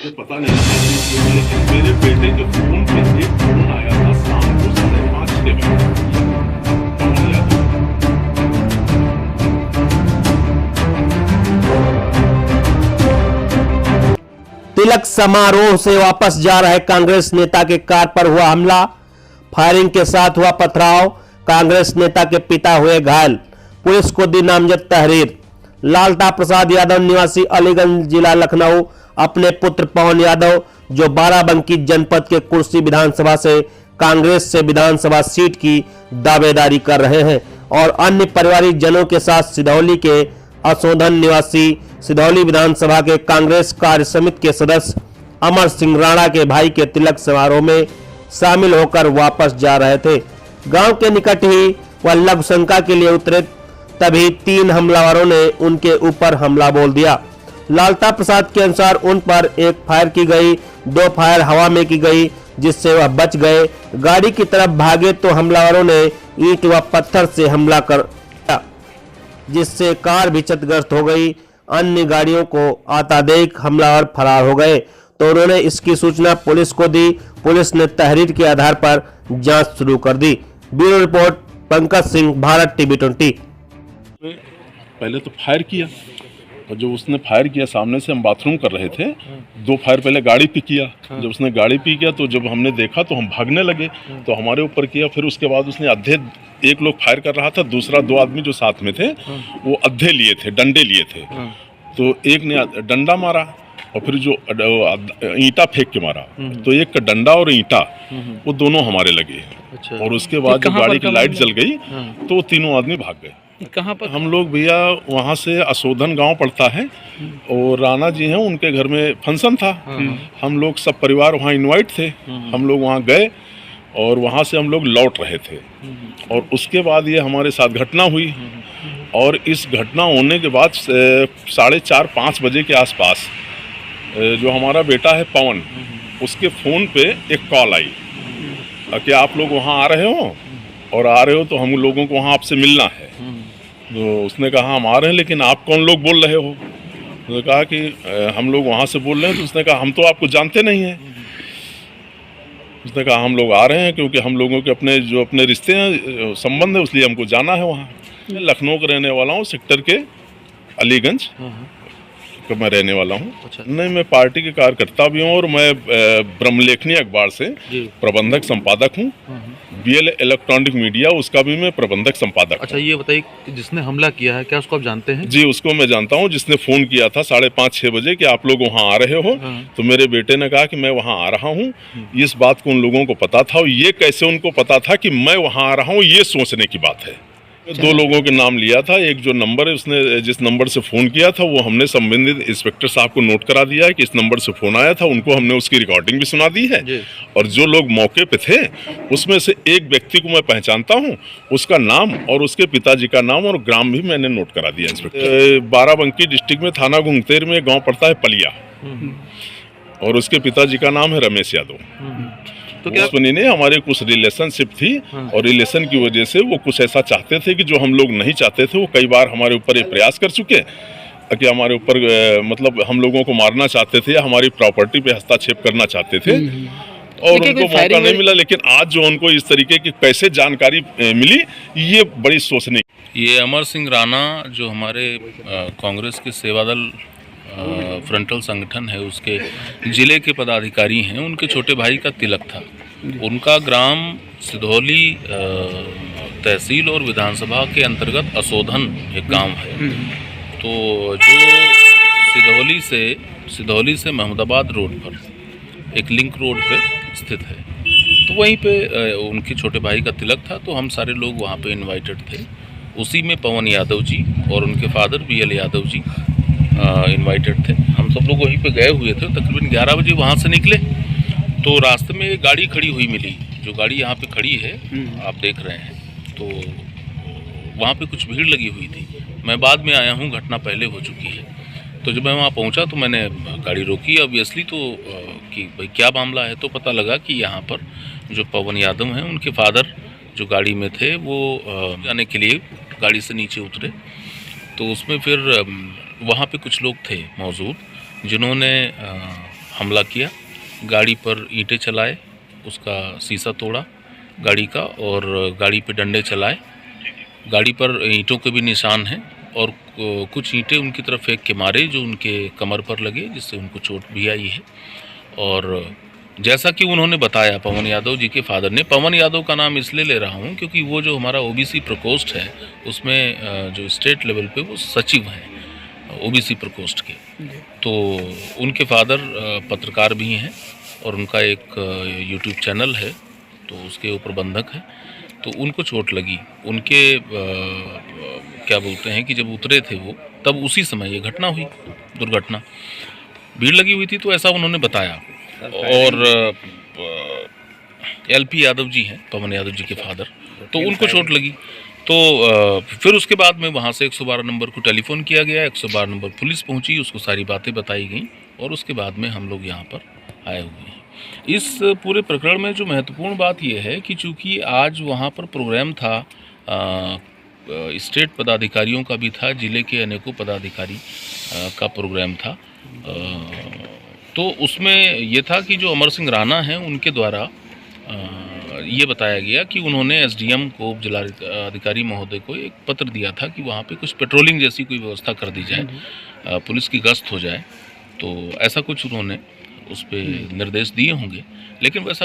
मुझे पता नहीं था, लेकिन मेरे बेटे के फोन पे एक फोन आया था शाम को 5:30-6 बजे। पवन यादव। तिलक समारोह से वापस जा रहे कांग्रेस नेता के कार पर हुआ हमला, फायरिंग के साथ हुआ पथराव, कांग्रेस नेता के पिता हुए घायल, पुलिस को दी नामजद तहरीर। लालता प्रसाद यादव निवासी अलीगंज जिला लखनऊ अपने पुत्र पवन यादव जो बाराबंकी जनपद के कुर्सी विधानसभा से कांग्रेस से विधानसभा सीट की दावेदारी कर रहे हैं और अन्य पारिवारिक जनों के साथ सिधौली के असोधन निवासी सिधौली विधानसभा के कांग्रेस कार्य समिति के सदस्य अमर सिंह राणा के भाई के तिलक समारोह में शामिल होकर वापस जा रहे थे। गांव के निकट ही वह लघु शंका के लिए उतरे, तभी 3 हमलावरों ने उनके ऊपर हमला बोल दिया। लालता प्रसाद के अनुसार उन पर एक फायर की गई, 2 फायर हवा में की गई, जिससे वह बच गए। गाड़ी की तरफ भागे तो हमलावरों ने ईंट व पत्थर से हमला कर जिससे कार भी क्षतिग्रस्त हो गई। अन्य गाड़ियों को आता देख हमलावर फरार हो गए तो उन्होंने इसकी सूचना पुलिस को दी। पुलिस ने तहरीर के आधार पर जांच शुरू कर दी। Bureau report, Pankaj Singh, Bharat TV 20। पहले तो फायर किया और जब उसने फायर किया सामने से हम बाथरूम कर रहे थे, 2 फायर पहले गाड़ी पे किया। जब उसने गाड़ी पे किया तो जब हमने देखा तो हम भागने लगे तो हमारे ऊपर किया। फिर उसके बाद उसने अद्धे, एक लोग फायर कर रहा था, दूसरा 2 आदमी जो साथ में थे वो अद्धे लिए थे, डंडे लिए थे। तो एक ने डंडा मारा और फिर जो ईंटा फेंक के मारा, तो एक का डंडा और ईंटा वो दोनों हमारे लगे। अच्छा। और उसके बाद जब गाड़ी की लाइट जल गई तो वो तीनों आदमी भाग गए। कहाँ पर? हम लोग भैया वहाँ से असोधन गांव पड़ता है और राणा जी हैं, उनके घर में फंक्शन था। हम लोग सब परिवार वहाँ इनवाइट थे। हम लोग वहाँ गए और वहाँ से हम लोग लौट रहे थे और उसके बाद ये हमारे साथ घटना हुई। और इस घटना होने के बाद 4:30-5 बजे के आसपास जो हमारा बेटा है पवन, उसके फ़ोन पे एक कॉल आई कि आप लोग वहाँ आ रहे हो और आ रहे हो तो हम लोगों को वहाँ आपसे मिलना है। तो उसने कहा हम आ रहे हैं, लेकिन आप कौन लोग बोल रहे हो? उसने कहा कि हम लोग वहाँ से बोल रहे हैं। तो उसने कहा हम तो आपको जानते नहीं हैं। उसने कहा हम लोग आ रहे हैं क्योंकि हम लोगों के अपने रिश्ते हैं, संबंध है, इसलिए हमको जाना है वहाँ। मैं लखनऊ का रहने वाला हूँ, सेक्टर के अलीगंज का मैं रहने वाला हूँ। अच्छा। नहीं, मैं पार्टी के कार्यकर्ता भी हूँ और मैं ब्रह्मलेखनी अखबार से प्रबंधक संपादक हूँ। BL इलेक्ट्रॉनिक मीडिया, उसका भी मैं प्रबंधक संपादक। अच्छा, ये बताइए कि जिसने हमला किया है क्या उसको आप जानते हैं? जी, उसको मैं जानता हूँ। जिसने फ़ोन किया था 5:30-6 बजे कि आप लोग वहाँ आ रहे हो, तो मेरे बेटे ने कहा कि मैं वहाँ आ रहा हूँ। इस बात को उन लोगों को पता था और ये कैसे उनको पता था कि मैं वहाँ आ रहा हूँ, ये सोचने की बात है। 2 लोगों के नाम लिया था। एक जो नंबर है, उसने जिस नंबर से फ़ोन किया था वो हमने संबंधित इंस्पेक्टर साहब को नोट करा दिया है कि इस नंबर से फ़ोन आया था। उनको हमने उसकी रिकॉर्डिंग भी सुना दी है। और जो लोग मौके पे थे उसमें से एक व्यक्ति को मैं पहचानता हूँ, उसका नाम और उसके पिताजी का नाम और ग्राम भी मैंने नोट करा दिया इंस्पेक्टर। बाराबंकी डिस्ट्रिक्ट में थाना घुंगतेर में गाँव पड़ता है पलिया और उसके पिताजी का नाम है रमेश यादव। तो क्या उसमें ने हमारे कुछ रिलेशनशिप थी और रिलेशन की वजह से वो कुछ ऐसा चाहते थे कि जो हम लोग नहीं चाहते थे। वो कई बार हमारे ऊपर ये प्रयास कर चुके कि हमारे ऊपर मतलब हम लोगों को मारना चाहते थे या हमारी प्रॉपर्टी पे हस्तक्षेप करना चाहते थे और उनको मौका नहीं मिला। लेकिन आज जो उनको इस तरीके की कैसे जानकारी मिली, ये बड़ी सोचने। ये अमर सिंह राणा जो हमारे कांग्रेस के सेवादल फ्रंटल संगठन है उसके जिले के पदाधिकारी हैं, उनके छोटे भाई का तिलक था। उनका ग्राम सिधौली तहसील और विधानसभा के अंतर्गत असोधन एक गांव है। तो जो सिधौली से महमूदाबाद रोड पर एक लिंक रोड पे स्थित है, तो वहीं पे उनके छोटे भाई का तिलक था। तो हम सारे लोग वहाँ पे इनवाइटेड थे। उसी में पवन यादव जी और उनके father BL Yadav ji invited थे। हम सब लोग वहीं पे गए हुए थे। तकरीबन 11 बजे वहाँ से निकले तो रास्ते में एक गाड़ी खड़ी हुई मिली। जो गाड़ी यहाँ पे खड़ी है आप देख रहे हैं, तो वहाँ पे कुछ भीड़ लगी हुई थी। मैं बाद में आया हूँ, घटना पहले हो चुकी है। तो जब मैं वहाँ पहुँचा तो मैंने गाड़ी रोकी ऑब्वियसली, तो कि भाई क्या मामला है। तो पता लगा कि यहाँ पर जो पवन यादव हैं उनके फादर जो गाड़ी में थे वो जाने के लिए गाड़ी से नीचे उतरे। तो उसमें फिर वहाँ पे कुछ लोग थे मौजूद जिन्होंने हमला किया, गाड़ी पर ईंटें चलाए, उसका शीशा तोड़ा गाड़ी का और गाड़ी पे डंडे चलाए। गाड़ी पर ईंटों के भी निशान हैं और कुछ ईंटें उनकी तरफ फेंक के मारे जो उनके कमर पर लगे, जिससे उनको चोट भी आई है। और जैसा कि उन्होंने बताया, पवन यादव जी के फादर ने, पवन यादव का नाम इसलिए ले रहा हूँ क्योंकि वो जो हमारा ओबीसी प्रकोष्ठ है उसमें जो स्टेट लेवल पे वो सचिव हैं ओबीसी प्रकोष्ठ के, तो उनके फादर पत्रकार भी हैं और उनका एक यूट्यूब चैनल है, तो उसके प्रबंधक हैं। तो उनको चोट लगी। उनके क्या बोलते हैं कि जब उतरे थे वो, तब उसी समय ये घटना हुई, दुर्घटना। भीड़ लगी हुई थी, तो ऐसा उन्होंने बताया। और एलपी यादव जी हैं, पवन यादव जी के फादर, तो उनको चोट लगी। तो फिर उसके बाद में वहाँ से 112 नंबर को टेलीफोन किया गया, 112 नंबर पुलिस पहुँची, उसको सारी बातें बताई गई और उसके बाद में हम लोग यहाँ पर आए हुए हैं। इस पूरे प्रकरण में जो महत्वपूर्ण बात यह है कि चूँकि आज वहाँ पर प्रोग्राम था, स्टेट पदाधिकारियों का भी था, जिले के अनेकों पदाधिकारी का प्रोग्राम था, तो उसमें ये था कि जो अमर सिंह राणा हैं उनके द्वारा ये बताया गया कि उन्होंने एसडीएम को, जिलाधिकारी महोदय को एक पत्र दिया था कि वहाँ पे कुछ पेट्रोलिंग जैसी कोई व्यवस्था कर दी जाए, पुलिस की गश्त हो जाए। तो ऐसा कुछ उन्होंने उस पर निर्देश दिए होंगे, लेकिन वैसा